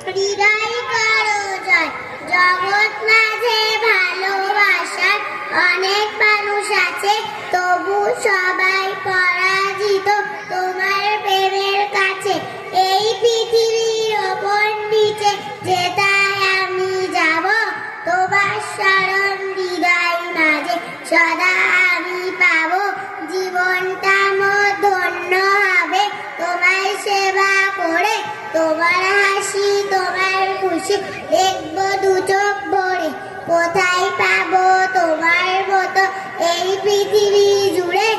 হৃদয় করো জয়। জগৎ মাঝে ভালোবাসার অনেক মানুষ আছে, তবু সবাই পরাজিত তোমার প্রেমের কাছে। এই পৃথিবীর ওপর নিচে যেথায় আমি যাব, তোমার শরণ হৃদয় মাঝে সদা আমি পাবো। জীবনটা মোর ধন্য হবে তোমার সেবা করে, তোমার হাসি তোমার খুশি দেখবো দু চোখ ভরে। কোথায় পাবো তোমার মতো এই পৃথিবী জুড়ে,